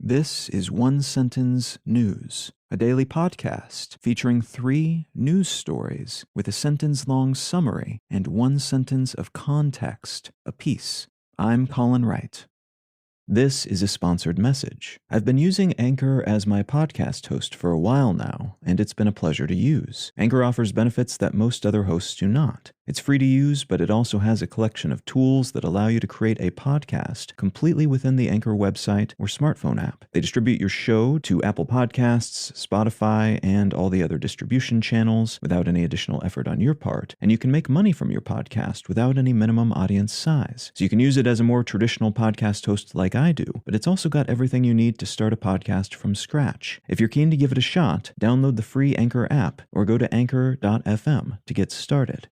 This is One Sentence News, a daily podcast featuring 3 news stories with a sentence-long summary and 1 sentence of context apiece. I'm Colin Wright. This is a sponsored message. I've been using Anchor as my podcast host for a while now, and it's been a pleasure to use. Anchor offers benefits that most other hosts do not. It's free to use, but it also has a collection of tools that allow you to create a podcast completely within the Anchor website or smartphone app. They distribute your show to Apple Podcasts, Spotify, and all the other distribution channels without any additional effort on your part, and you can make money from your podcast without any minimum audience size. So you can use it as a more traditional podcast host like I do, but it's also got everything you need to start a podcast from scratch. If you're keen to give it a shot, download the free Anchor app or go to anchor.fm to get started.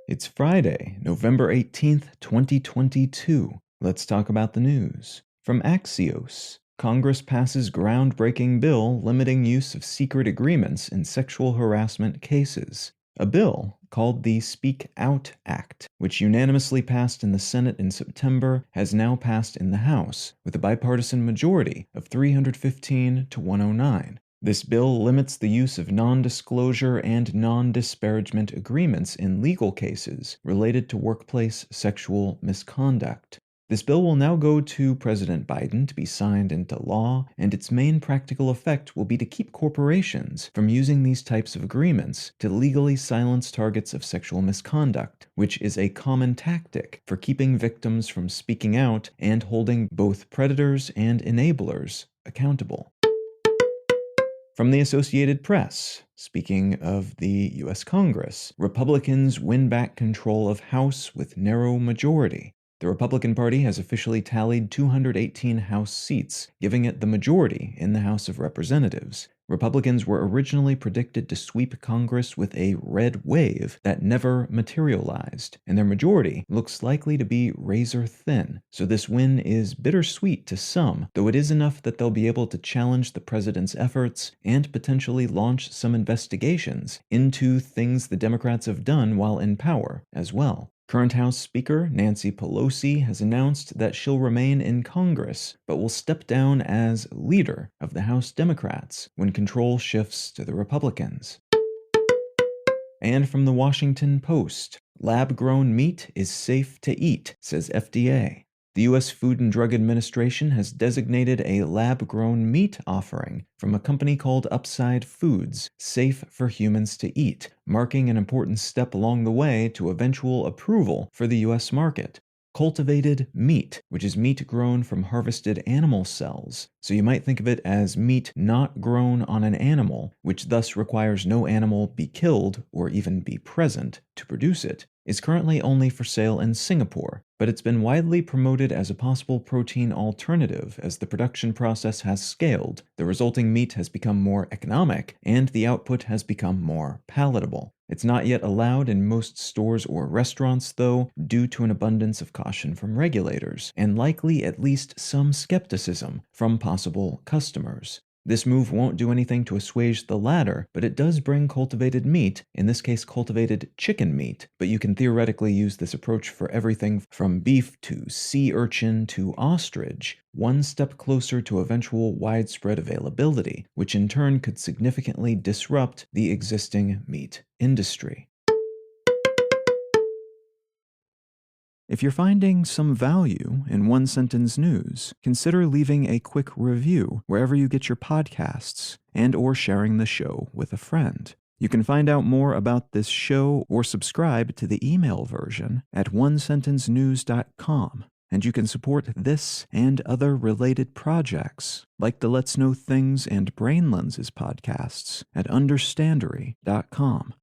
It's Friday, November 18th, 2022. Let's talk about the news. From Axios, Congress passes groundbreaking bill limiting use of secret agreements in sexual harassment cases. A bill called the Speak Out Act, which unanimously passed in the Senate in September, has now passed in the House with a bipartisan majority of 315 to 109. This bill limits the use of non-disclosure and non-disparagement agreements in legal cases related to workplace sexual misconduct. This bill will now go to President Biden to be signed into law, and its main practical effect will be to keep corporations from using these types of agreements to legally silence targets of sexual misconduct, which is a common tactic for keeping victims from speaking out and holding both predators and enablers accountable. From the Associated Press, speaking of the U.S. Congress, Republicans win back control of House with narrow majority. The Republican Party has officially tallied 218 House seats, giving it the majority in the House of Representatives. Republicans were originally predicted to sweep Congress with a red wave that never materialized, and their majority looks likely to be razor thin. So this win is bittersweet to some, though it is enough that they'll be able to challenge the president's efforts and potentially launch some investigations into things the Democrats have done while in power as well. Current House Speaker Nancy Pelosi has announced that she'll remain in Congress, but will step down as leader of the House Democrats when control shifts to the Republicans. And from the Washington Post, lab-grown meat is safe to eat, says FDA. The U.S. Food and Drug Administration has designated a lab-grown meat offering from a company called Upside Foods safe for humans to eat, marking an important step along the way to eventual approval for the U.S. market. Cultivated meat, which is meat grown from harvested animal cells. So you might think of it as meat not grown on an animal, which thus requires no animal be killed or even be present to produce it, is currently only for sale in Singapore, but it's been widely promoted as a possible protein alternative as the production process has scaled, the resulting meat has become more economic, and the output has become more palatable. It's not yet allowed in most stores or restaurants, though, due to an abundance of caution from regulators, and likely at least some skepticism from possible customers. This move won't do anything to assuage the latter, but it does bring cultivated meat, in this case cultivated chicken meat, but you can theoretically use this approach for everything from beef to sea urchin to ostrich, one step closer to eventual widespread availability, which in turn could significantly disrupt the existing meat industry. If you're finding some value in One Sentence News, consider leaving a quick review wherever you get your podcasts and/or sharing the show with a friend. You can find out more about this show or subscribe to the email version at onesentencenews.com, and you can support this and other related projects like the Let's Know Things and Brain Lenses podcasts at understandery.com.